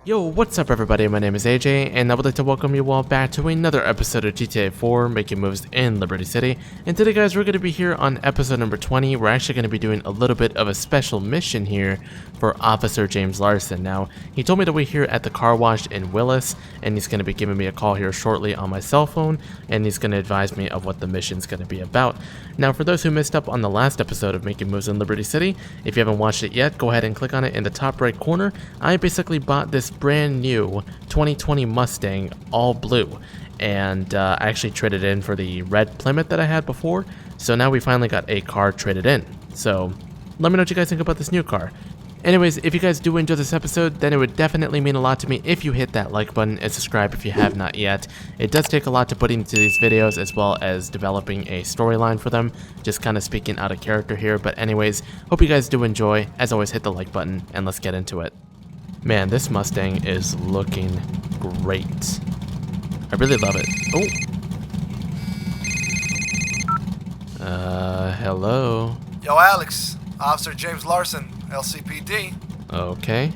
Yo, what's up everybody, my name is AJ, and I would like to welcome you all back to another episode of GTA 4, making moves in Liberty City. And today guys, we're going to be here on episode number 20. We're actually going to be doing a little bit of a special mission here for Officer James Larsen. Now, he told me to wait here at the car wash in Willis, and he's going to be giving me a call here shortly on my cell phone, and he's going to advise me of what the mission's going to be about. Now, for those who missed up on the last episode of Making Moves in Liberty City, if you haven't watched it yet, go ahead and click on it in the top right corner. I basically bought this brand new 2020 Mustang, all blue, and I actually traded in for the red Plymouth that I had before, so now we finally got a car traded in. So let me know what you guys think about this new car. Anyways, if you guys do enjoy this episode, then it would definitely mean a lot to me if you hit that like button and subscribe if you have not yet. It does take a lot to put into these videos, as well as developing a storyline for them, just kind of speaking out of character here. But anyways, hope you guys do enjoy. As always, hit the like button and let's get into it. Man, this Mustang is looking great. I really love it. Oh. Hello? Yo, Alex. Officer James Larsen, LCPD. Okay.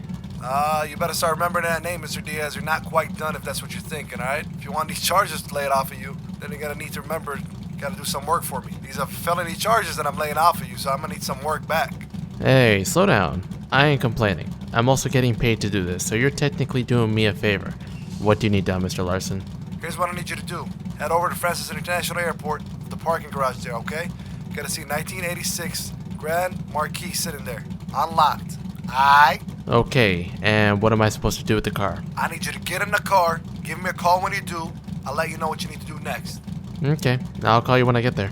You better start remembering that name, Mr. Diaz. You're not quite done if that's what you're thinking, alright? If you want these charges laid off of you, then you're gonna need to remember, you gotta do some work for me. These are felony charges that I'm laying off of you, so I'm gonna need some work back. Hey, slow down. I ain't complaining. I'm also getting paid to do this, so you're technically doing me a favor. What do you need done, Mr. Larsen? Here's what I need you to do. Head over to Francis International Airport, the parking garage there, okay? You gotta see 1986 Grand Marquis sitting there, unlocked. Aight? Okay, and what am I supposed to do with the car? I need you to get in the car, give me a call when you do. I'll let you know what you need to do next. Okay, I'll call you when I get there.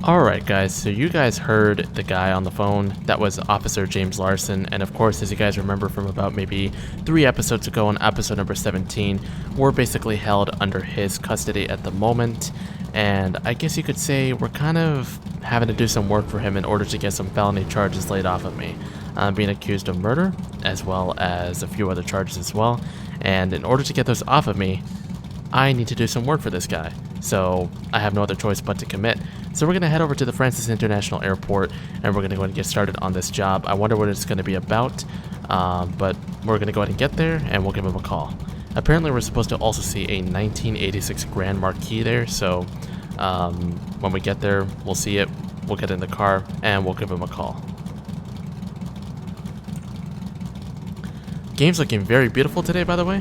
Alright guys, so you guys heard the guy on the phone. That was Officer James Larsen, and of course, as you guys remember from about maybe 3 episodes ago on episode number 17, we're basically held under his custody at the moment, and I guess you could say we're kind of having to do some work for him in order to get some felony charges laid off of me. I'm being accused of murder, as well as a few other charges as well, and in order to get those off of me, I need to do some work for this guy, so I have no other choice but to commit. So we're going to head over to the Francis International Airport, and we're going to go ahead and get started on this job. I wonder what it's going to be about, but we're going to go ahead and get there, and we'll give him a call. Apparently we're supposed to also see a 1986 Grand Marquis there, so when we get there, we'll see it, we'll get in the car, and we'll give him a call. Game's looking very beautiful today, by the way.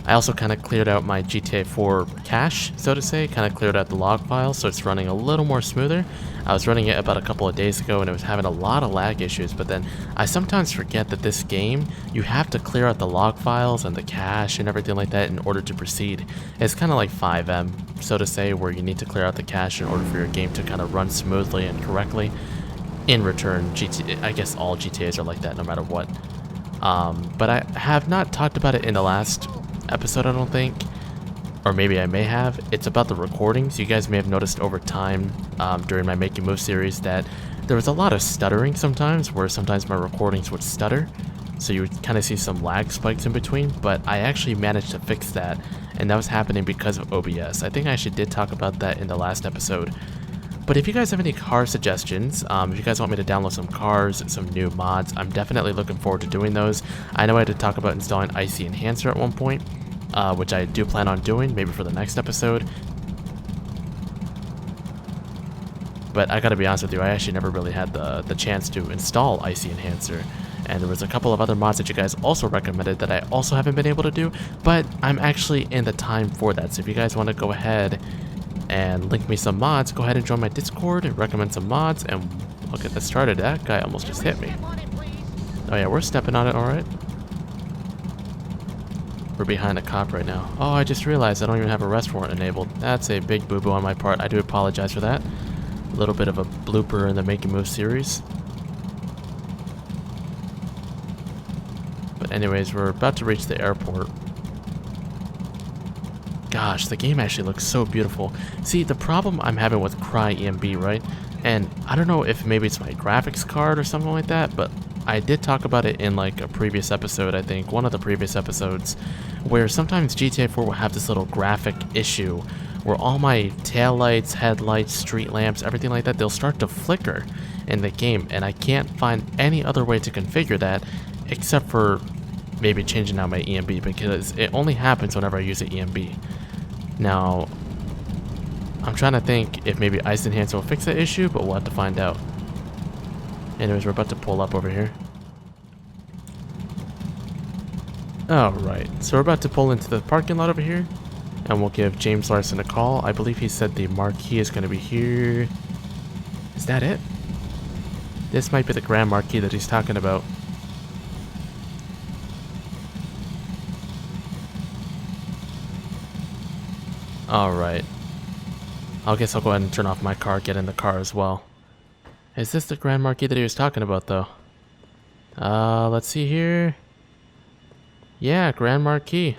I also kind of cleared out my GTA 4 cache, so to say, kind of cleared out the log file, so it's running a little more smoother. I was running it about a couple of days ago and it was having a lot of lag issues, but then I sometimes forget that this game, you have to clear out the log files and the cache and everything like that in order to proceed. It's kind of like 5M, so to say, where you need to clear out the cache in order for your game to kind of run smoothly and correctly. In return, I guess all GTAs are like that no matter what. But I have not talked about it in the last episode, I don't think, or maybe I may have. It's about the recordings. You guys may have noticed over time during my Making Moves series that there was a lot of stuttering sometimes, where sometimes my recordings would stutter, so you would kind of see some lag spikes in between, but I actually managed to fix that, and that was happening because of OBS. I think I actually did talk about that in the last episode. But if you guys have any car suggestions, if you guys want me to download some cars, some new mods, I'm definitely looking forward to doing those. I know I had to talk about installing Icy Enhancer at one point, which I do plan on doing, maybe for the next episode. But I gotta be honest with you, I actually never really had the chance to install Icy Enhancer. And there was a couple of other mods that you guys also recommended that I also haven't been able to do, but I'm actually in the time for that. So if you guys want to go ahead and link me some mods, go ahead and join my Discord and recommend some mods, and we'll get this started. That guy almost just hit me. Oh yeah, we're stepping on it, alright. We're behind a cop right now. Oh, I just realized I don't even have a arrest warrant enabled. That's a big boo-boo on my part. I do apologize for that. A little bit of a blooper in the Making Moves series. But anyways, we're about to reach the airport. Gosh, the game actually looks so beautiful. See, the problem I'm having with Cry EMB, right? And I don't know if maybe it's my graphics card or something like that, but I did talk about it in like a previous episode, I think, one of the previous episodes, where sometimes GTA 4 will have this little graphic issue where all my taillights, headlights, street lamps, everything like that, they'll start to flicker in the game, and I can't find any other way to configure that except for maybe changing out my EMB, because it only happens whenever I use an EMB. Now, I'm trying to think if maybe Ice Enhancer will fix that issue, but we'll have to find out. Anyways, we're about to pull up over here. Alright, so we're about to pull into the parking lot over here, and we'll give James Larsen a call. I believe he said the marquee is going to be here. Is that it? This might be the Grand Marquee that he's talking about. Alright. I guess I'll go ahead and turn off my car, get in the car as well. Is this the Grand Marquee that he was talking about, though? Let's see here. Yeah, Grand Marquee.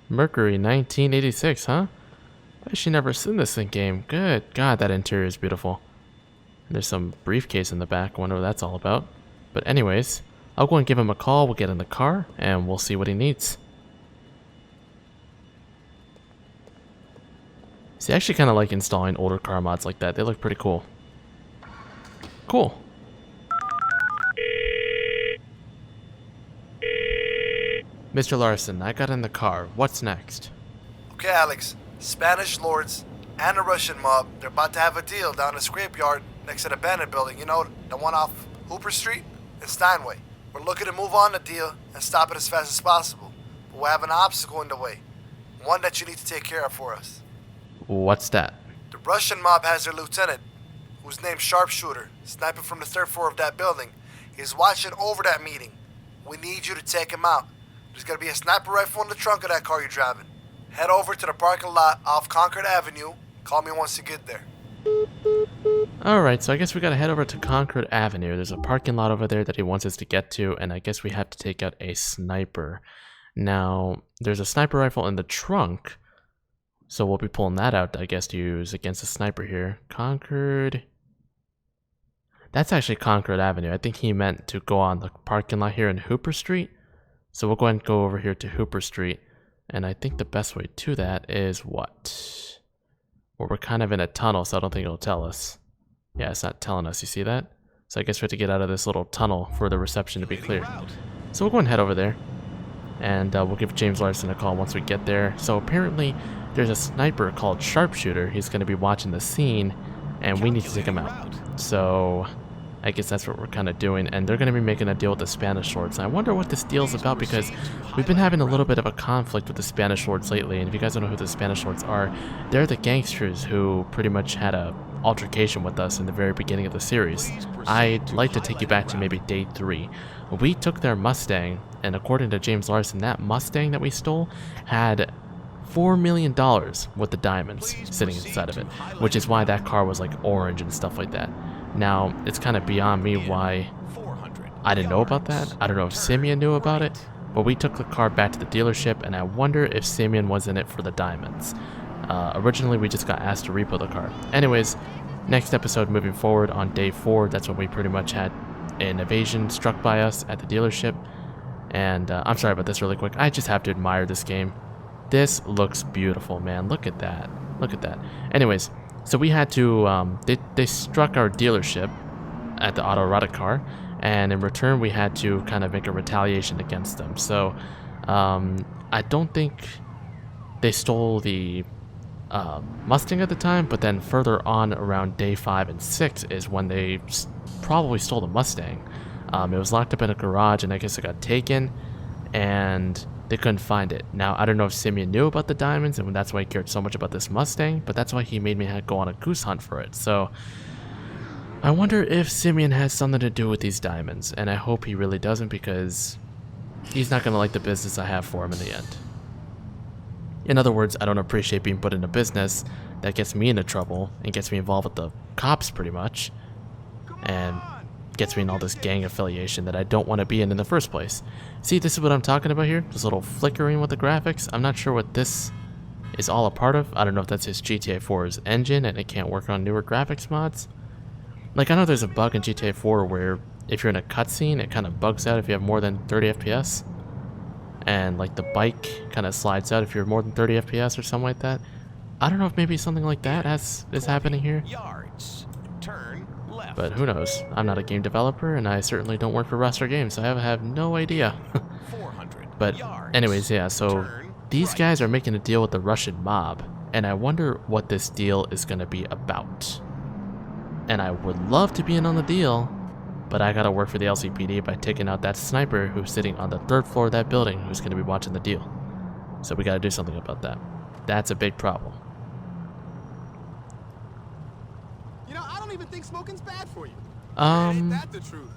Mercury, 1986, huh? I've actually never seen this in game. Good God, that interior is beautiful. There's some briefcase in the back. I wonder what that's all about. But anyways, I'll go and give him a call. We'll get in the car, and we'll see what he needs. See, I actually kind of like installing older car mods like that. They look pretty cool. Cool. Mr. Larsen, I got in the car. What's next? Okay, Alex. Spanish lords and the Russian mob, they're about to have a deal down the scrapyard next to the abandoned building. You know, the one off Hooper Street in Steinway. We're looking to move on the deal and stop it as fast as possible. But we have an obstacle in the way. One that you need to take care of for us. What's that? The Russian mob has their lieutenant, who's named Sharpshooter, sniping from the third floor of that building. He's watching over that meeting. We need you to take him out. There's gonna be a sniper rifle in the trunk of that car you're driving. Head over to the parking lot off Concord Avenue. Call me once you get there. Alright, so I guess we gotta head over to Concord Avenue. There's a parking lot over there that he wants us to get to, and I guess we have to take out a sniper. Now, there's a sniper rifle in the trunk, so we'll be pulling that out, I guess, to use against a sniper here. Concord... That's actually Concord Avenue. I think he meant to go on the parking lot here in Hooper Street. So we'll go ahead and go over here to Hooper Street. And I think the best way to that is what? Well, we're kind of in a tunnel, so I don't think it'll tell us. Yeah, it's not telling us. You see that? So I guess we have to get out of this little tunnel for the reception to be clear. So we'll go and head over there. And we'll give James Larsen a call once we get there. So apparently there's a sniper called Sharpshooter. He's going to be watching the scene, and we need to take him out. So I guess that's what we're kind of doing, and they're going to be making a deal with the Spanish lords. And I wonder what this deal's about, because we've been having a little bit of a conflict with the Spanish lords lately. And if you guys don't know who the Spanish lords are, they're the gangsters who pretty much had a altercation with us in the very beginning of the series. I'd like to take you back to maybe day 3. We took their Mustang, and according to James Larsen, that Mustang that we stole had $4 million with the diamonds sitting inside of it, which is why that car was like orange and stuff like that. Now, it's kind of beyond me why I didn't know about that. I don't know if Simeon knew about it, but we took the car back to the dealership, and I wonder if Simeon was in it for the diamonds. Originally, we just got asked to repo the car. Anyways, next episode moving forward on day 4, that's when we pretty much had an evasion struck by us at the dealership. And I'm sorry about this really quick. I just have to admire this game. This looks beautiful, man. Look at that. Look at that. Anyways, so we had to, they struck our dealership at the autoerotic car, and in return we had to kind of make a retaliation against them. So I don't think they stole the Mustang at the time, but then further on around day 5 and 6 is when they probably stole the Mustang. It was locked up in a garage, and I guess it got taken, and they couldn't find it. Now, I don't know if Simeon knew about the diamonds, and that's why he cared so much about this Mustang, but that's why he made me go on a goose hunt for it. So I wonder if Simeon has something to do with these diamonds, and I hope he really doesn't, because he's not going to like the business I have for him in the end. In other words, I don't appreciate being put in a business that gets me into trouble and gets me involved with the cops pretty much, and gets me in all this gang affiliation that I don't want to be in the first place. See, this is what I'm talking about here, this little flickering with the graphics. I'm not sure what this is all a part of. I don't know if that's his GTA 4's engine and it can't work on newer graphics mods. Like, I know there's a bug in GTA 4 where if you're in a cutscene, it kind of bugs out if you have more than 30 FPS. And like the bike kind of slides out if you're more than 30 FPS or something like that. I don't know if maybe something like that is happening here. Yards. Turn left. But who knows? I'm not a game developer, and I certainly don't work for Rockstar Games, so I have no idea. 400 But yards. anyways, yeah, so Turn these right. guys are making a deal with the Russian mob, and I wonder what this deal is going to be about. And I would love to be in on the deal, but I gotta work for the LCPD by taking out that sniper who's sitting on the 3rd floor of that building who's going to be watching the deal. So we gotta do something about that. That's a big problem. You know, I don't even think smoking's bad for you. Um, Ain't that the truth?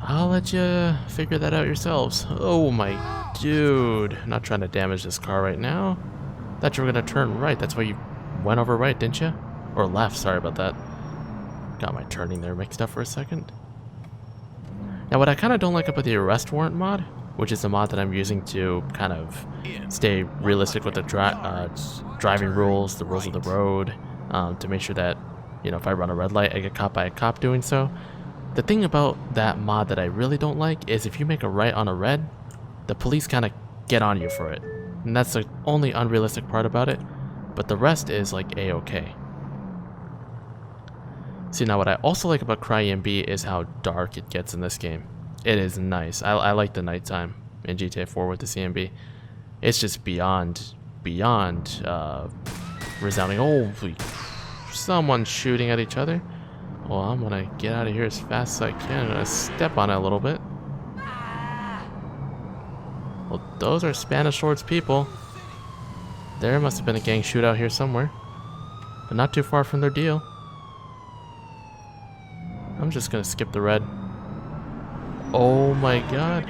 I'll let you figure that out yourselves. Oh my dude. I'm not trying to damage this car right now. Thought you were gonna turn right. That's why you went over right, didn't you? Or left, sorry about that. Got my turning there mixed up for a second. Now what I kind of don't like about the arrest warrant mod, which is the mod that I'm using to kind of stay realistic with the driving rules, the rules of the road, to make sure that, you know, if I run a red light, I get caught by a cop doing so. The thing about that mod that I really don't like is if you make a right on a red, the police kind of get on you for it. And that's the only unrealistic part about it. But the rest is like A-okay. See, now what I also like about CryEMB is how dark it gets in this game. It is nice. I like the nighttime in GTA 4 with the CMB. It's just beyond resounding. Oh, someone's shooting at each other. Well, I'm gonna get out of here as fast as I can. I'm gonna step on it a little bit. Well, those are Spanish Swords people. There must have been a gang shootout here somewhere, but not too far from their deal. I'm just gonna skip the red. Oh my god.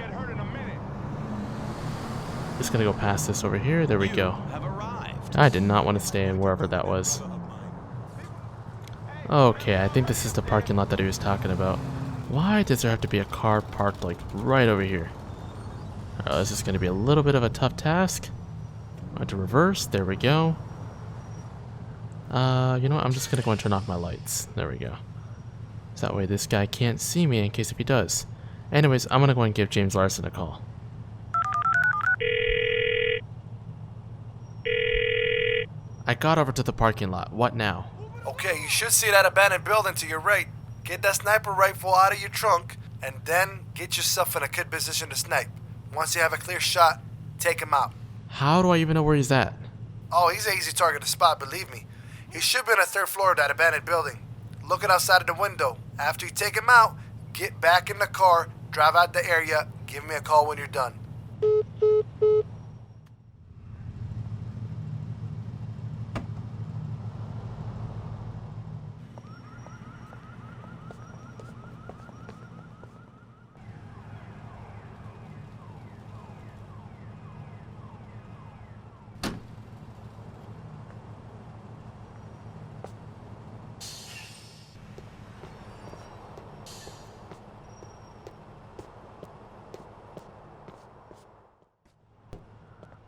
Just gonna go past this over here. There we go. Have arrived. I did not want to stay in wherever that was. Okay, I think this is the parking lot that he was talking about. Why does there have to be a car parked like right over here? This is gonna be a little bit of a tough task. I want to reverse. There we go. You know what? I'm just gonna go and turn off my lights. There we go. So that way this guy can't see me in case if he does. Anyways, I'm gonna go and give James Larsen a call. I got over to the parking lot. What now? Okay, you should see that abandoned building to your right. Get that sniper rifle out of your trunk, and then get yourself in a good position to snipe. Once you have a clear shot, take him out. How do I even know where he's at? Oh, he's an easy target to spot, believe me. He should be on the 3rd floor of that abandoned building. Looking outside of the window. After you take him out, get back in the car, drive out the area, give me a call when you're done.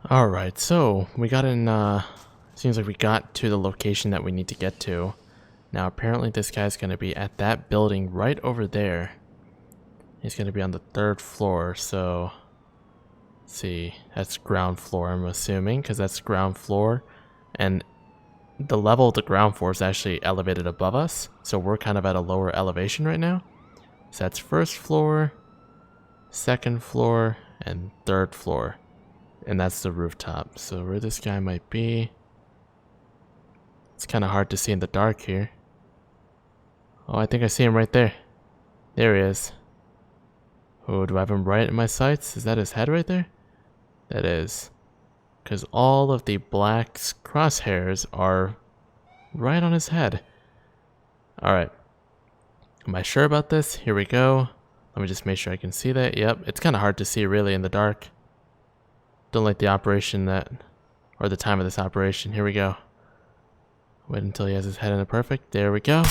Alright, so we got in, seems like we got to the location that we need to get to. Now apparently this guy's gonna be at that building right over there. He's gonna be on the 3rd floor, so let's see, that's ground floor I'm assuming, because that's ground floor, and the level of the ground floor is actually elevated above us, so we're kind of at a lower elevation right now. So that's 1st floor, 2nd floor, and 3rd floor. And that's the rooftop. So where this guy might be, it's kind of hard to see in the dark here. Oh, I think I see him right there. There he is. Oh, do I have him right in my sights? Is that his head right there? That is. Because all of the black crosshairs are right on his head. Alright. Am I sure about this? Here we go. Let me just make sure I can see that. Yep, it's kind of hard to see really in the dark. Don't like the operation or the time of this operation. Here we go. Wait until he has his head in a perfect. There we go. You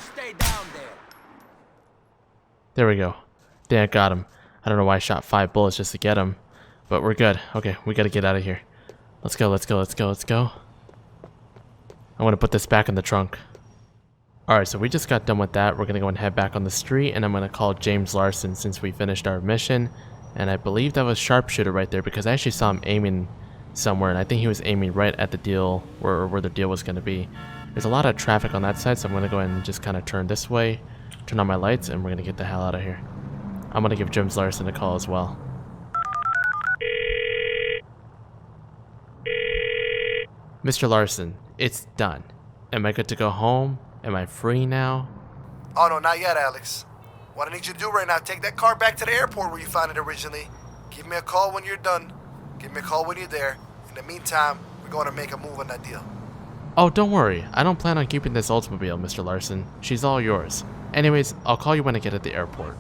stay down there. There we go. Damn, got him. I don't know why I shot 5 bullets just to get him, but we're good. Okay, we gotta get out of here. Let's go, let's go, let's go, let's go. I want to put this back in the trunk. Alright, so we just got done with that. We're gonna go and head back on the street, and I'm gonna call James Larsen since we finished our mission. And I believe that was Sharpshooter right there because I actually saw him aiming somewhere, and I think he was aiming right at the deal, where the deal was going to be. There's a lot of traffic on that side, so I'm going to go ahead and just kind of turn this way, turn on my lights, and we're going to get the hell out of here. I'm going to give James Larsen a call as well. Mr. Larsen, it's done. Am I good to go home? Am I free now? Oh, no, not yet, Alex. What I need you to do right now, take that car back to the airport where you found it originally. Give me a call when you're done. Give me a call when you're there. In the meantime, we're going to make a move on that deal. Oh, don't worry. I don't plan on keeping this Oldsmobile, Mr. Larsen. She's all yours. Anyways, I'll call you when I get at the airport.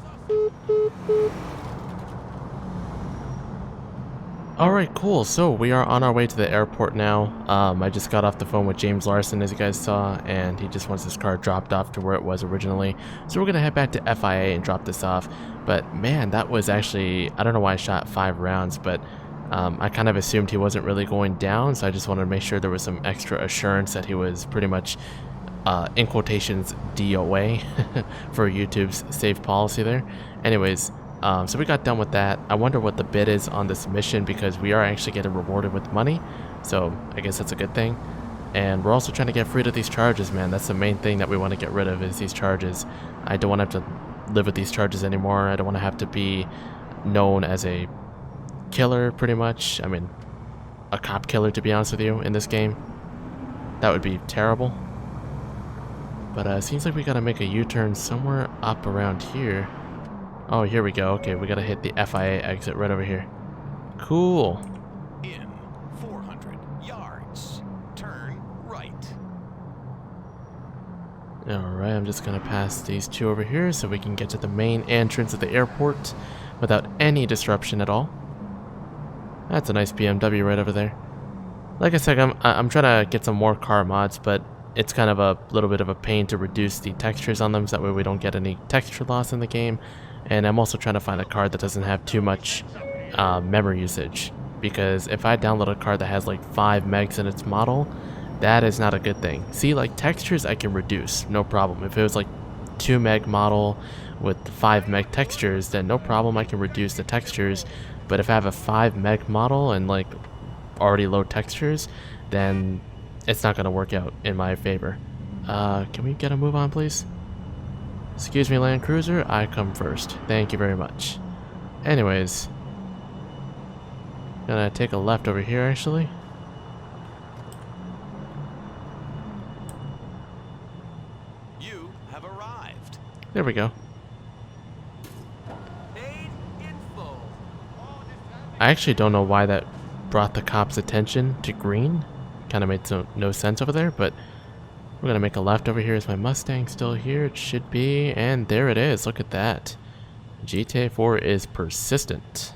Alright, cool. So we are on our way to the airport now. I just got off the phone with James Larsen, as you guys saw, and he just wants his car dropped off to where it was originally. So we're going to head back to FIA and drop this off. But man, that was actually, I don't know why I shot 5 rounds, but I kind of assumed he wasn't really going down, so I just wanted to make sure there was some extra assurance that he was pretty much, in quotations, DOA for YouTube's safe policy there. Anyways, so we got done with that. I wonder what the bid is on this mission, because we are actually getting rewarded with money, so I guess that's a good thing. And we're also trying to get rid of these charges, man. That's the main thing that we want to get rid of, is these charges. I don't want to have to live with these charges anymore. I don't want to have to be known as a killer, pretty much. I mean, a cop killer, to be honest with you, in this game. That would be terrible. But it seems like we gotta make a U-turn somewhere up around here. Oh, here we go. Okay, we gotta hit the FIA exit right over here. Cool. In 400 yards. Turn right. Alright, I'm just gonna pass these 2 over here so we can get to the main entrance of the airport without any disruption at all. That's a nice BMW right over there. Like I said, I'm trying to get some more car mods, but it's kind of a little bit of a pain to reduce the textures on them, so that way we don't get any texture loss in the game. And I'm also trying to find a card that doesn't have too much memory usage, because if I download a card that has like 5 megs in its model, that is not a good thing. See, like textures I can reduce, no problem. If it was like 2 meg model with 5 meg textures, then no problem, I can reduce the textures. But if I have a 5 meg model and like already low textures, then it's not gonna work out in my favor. Can we get a move on, please? Excuse me, Land Cruiser, I come first. Thank you very much. Anyways, gonna take a left over here, actually. You have arrived. There we go. Paid in full. I actually don't know why that brought the cop's attention to green. Kind of made no sense over there, but we're gonna make a left over here. Is my Mustang still here? It should be, and there it is. Look at that. GTA 4 is persistent.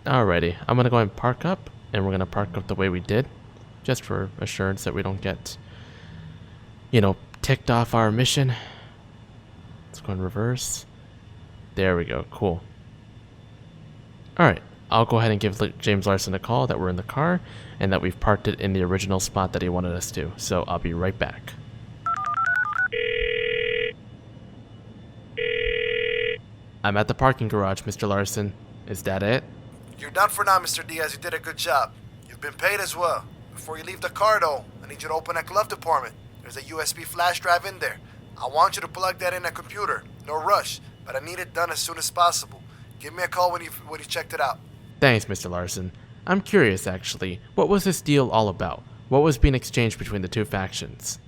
Alrighty, I'm gonna go ahead and park up, and we're gonna park up the way we did, just for assurance that we don't get, you know, ticked off our mission. Let's go in reverse. There we go. Cool. Alright, I'll go ahead and give James Larsen a call that we're in the car and that we've parked it in the original spot that he wanted us to. So I'll be right back. I'm at the parking garage, Mr. Larsen. Is that it? You're done for now, Mr. Diaz. You did a good job. You've been paid as well. Before you leave the car, though, I need you to open that glove compartment. There's a USB flash drive in there. I want you to plug that in a computer. No rush, but I need it done as soon as possible. Give me a call when you checked it out. Thanks, Mr. Larsen. I'm curious, actually. What was this deal all about? What was being exchanged between the 2 factions?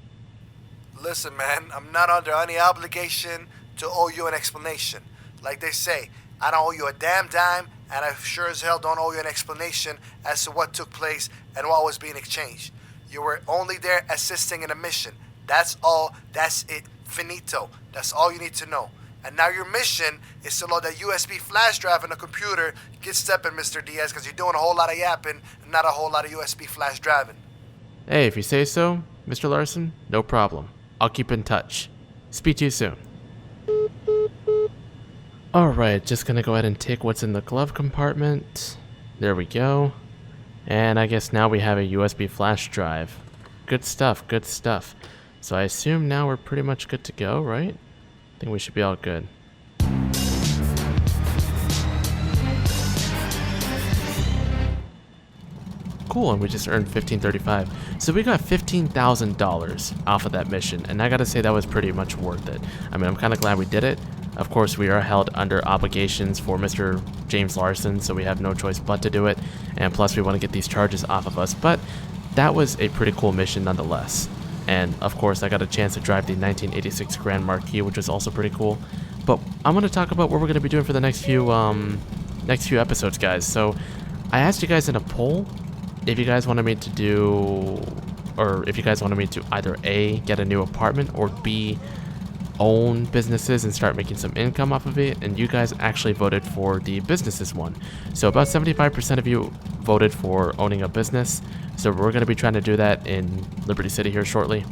Listen, man, I'm not under any obligation to owe you an explanation. Like they say, I don't owe you a damn dime, and I sure as hell don't owe you an explanation as to what took place and what was being exchanged. You were only there assisting in a mission. That's all. That's it. Finito. That's all you need to know. And now your mission is to load that USB flash drive in a computer. Get stepping, Mr. Diaz, because you're doing a whole lot of yapping and not a whole lot of USB flash driving. Hey, if you say so, Mr. Larsen, no problem. I'll keep in touch. Speak to you soon. Alright, just gonna go ahead and take what's in the glove compartment. There we go. And I guess now we have a USB flash drive. Good stuff, good stuff. So I assume now we're pretty much good to go, right? I think we should be all good. cool, and we just earned $15.35. So we got $15,000 off of that mission, and I gotta say that was pretty much worth it. I mean, I'm kind of glad we did it. Of course, we are held under obligations for Mr. James Larsen, so we have no choice but to do it, and plus we want to get these charges off of us, but that was a pretty cool mission nonetheless. And of course, I got a chance to drive the 1986 Grand Marquis, which was also pretty cool. But I'm going to talk about what we're going to be doing for the next few episodes, guys. So I asked you guys in a poll if you guys wanted me to do, or if you guys wanted me to either A, get a new apartment, or B, own businesses and start making some income off of it, and you guys actually voted for the businesses one. So about 75% of you voted for owning a business, so we're going to be trying to do that in Liberty City here shortly.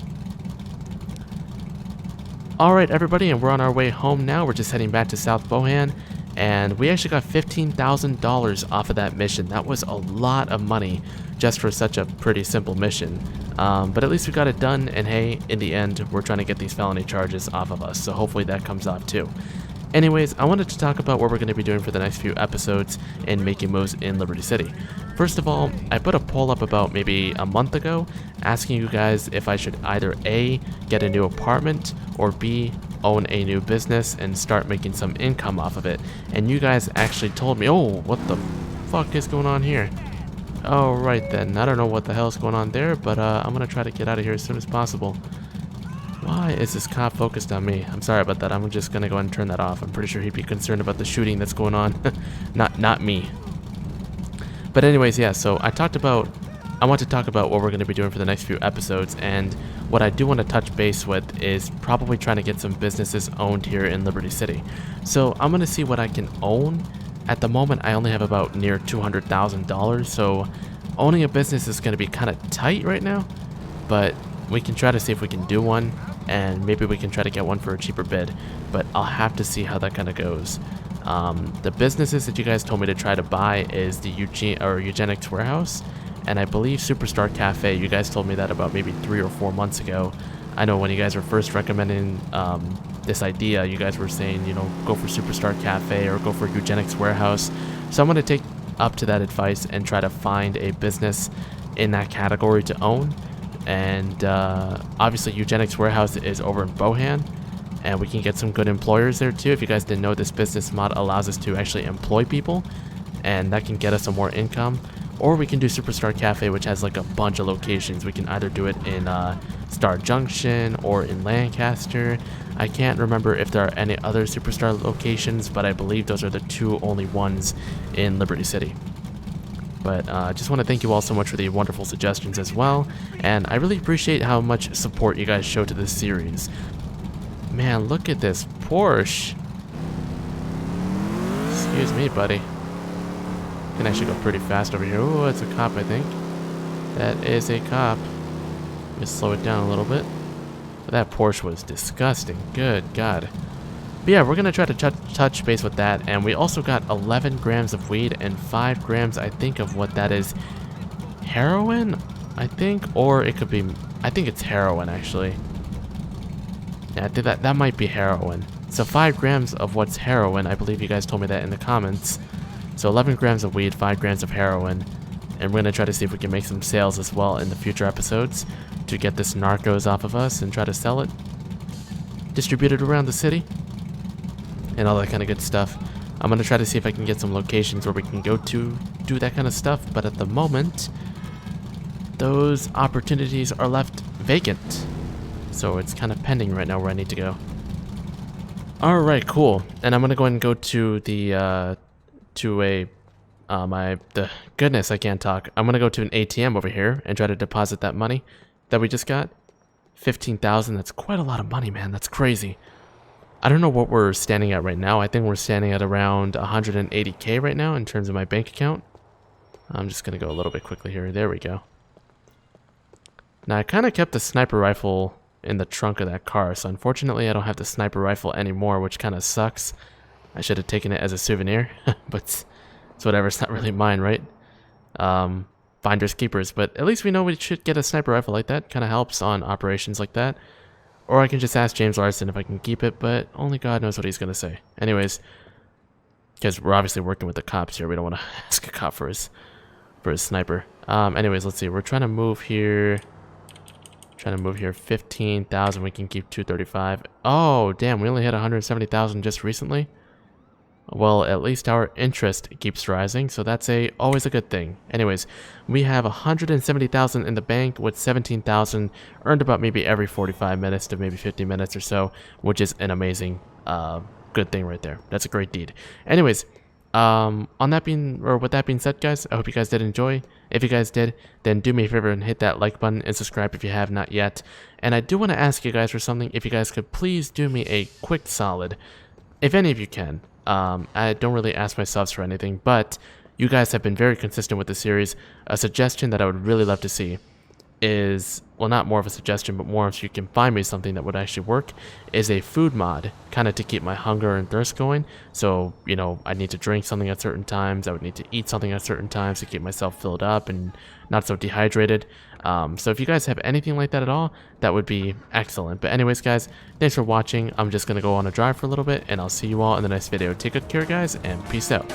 Alright everybody, and we're on our way home now. We're just heading back to South Bohan, and we actually got $15,000 off of that mission. That was a lot of money just for such a pretty simple mission. But at least we got it done, and hey, in the end, we're trying to get these felony charges off of us, so hopefully that comes off too. Anyways, I wanted to talk about what we're going to be doing for the next few episodes in making moves in Liberty City. First of all, I put a poll up about maybe a month ago, asking you guys if I should either A, get a new apartment, or B, own a new business and start making some income off of it. And you guys actually told me, oh, what the fuck is going on here? Oh, right then. I don't know what the hell is going on there, but I'm going to try to get out of here as soon as possible. Why is this cop focused on me? I'm sorry about that. I'm just going to go ahead and turn that off. I'm pretty sure he'd be concerned about the shooting that's going on. Not me. But anyways, yeah, so I want to talk about what we're going to be doing for the next few episodes, and what I do want to touch base with is probably trying to get some businesses owned here in Liberty City. So I'm going to see what I can own. At the moment, I only have about near $200,000, so owning a business is going to be kind of tight right now, but we can try to see if we can do one, and maybe we can try to get one for a cheaper bid, but I'll have to see how that kind of goes. The businesses that you guys told me to try to buy is the Eugenics Warehouse, and I believe Superstar Cafe. You guys told me that about maybe 3 or 4 months ago. I know when you guys were first recommending this idea, you guys were saying, you know, go for Superstar Cafe or go for Eugenics Warehouse. So I'm going to take up to that advice and try to find a business in that category to own. And obviously Eugenics Warehouse is over in Bohan, and we can get some good employers there too. If you guys didn't know, this business mod allows us to actually employ people, and that can get us some more income. Or we can do Superstar Cafe, which has like a bunch of locations. We can either do it in Star Junction or in Lancaster. I can't remember if there are any other Superstar locations, but I believe those are the two only ones in Liberty City. But I just want to thank you all so much for the wonderful suggestions as well, and I really appreciate how much support you guys show to this series. Man, look at this Porsche. Excuse me, buddy. Can actually go pretty fast over here. Oh, it's a cop, I think. That is a cop. Let me slow it down a little bit. But that Porsche was disgusting. Good God. But yeah, we're going to try to touch base with that. And we also got 11 grams of weed and 5 grams, I think, of what that is. Heroin, I think? Or it could be... I think it's heroin, actually. Yeah, I think that might be heroin. So 5 grams of what's heroin. I believe you guys told me that in the comments. So 11 grams of weed, 5 grams of heroin, and we're going to try to see if we can make some sales as well in the future episodes to get this narcos off of us and try to sell it, distribute it around the city, and all that kind of good stuff. I'm going to try to see if I can get some locations where we can go to do that kind of stuff, but at the moment, those opportunities are left vacant. So it's kind of pending right now where I need to go. Alright, cool. And I'm going to go ahead and go to the... goodness, I can't talk. I'm gonna go to an ATM over here and try to deposit that money that we just got. 15,000. That's quite a lot of money, man. That's crazy. I don't know what we're standing at right now. I think we're standing at around 180k right now in terms of my bank account. I'm just gonna go a little bit quickly here. There we go. Now I kind of kept the sniper rifle in the trunk of that car, so unfortunately I don't have the sniper rifle anymore, which kind of sucks. I should have taken it as a souvenir, but it's whatever. It's not really mine, right? Finders keepers, but at least we know we should get a sniper rifle like that. Kind of helps on operations like that. Or I can just ask James Larsen if I can keep it, but only God knows what he's going to say. Anyways, because we're obviously working with the cops here. We don't want to ask a cop for his sniper. Anyways, let's see. We're trying to move here. 15,000. We can keep 235. Oh, damn. We only hit 170,000 just recently. Well, at least our interest keeps rising, so that's always a good thing. Anyways, we have 170,000 in the bank with 17,000 earned about maybe every 45 minutes to maybe 50 minutes or so, which is an amazing good thing right there. That's a great deed. Anyways, with that being said, guys, I hope you guys did enjoy. If you guys did, then do me a favor and hit that like button and subscribe if you have not yet. And I do want to ask you guys for something. If you guys could please do me a quick solid, if any of you can. I don't really ask my subs for anything, but you guys have been very consistent with the series. A suggestion that I would really love to see is, well, not more of a suggestion, but more if you can find me something that would actually work, is a food mod, kind of to keep my hunger and thirst going. So, you know, I need to drink something at certain times. I would need to eat something at certain times to keep myself filled up and not so dehydrated. So if you guys have anything like that at all, that would be excellent. But anyways, guys, thanks for watching. I'm just going to go on a drive for a little bit, and I'll see you all in the next video. Take good care, guys, and peace out.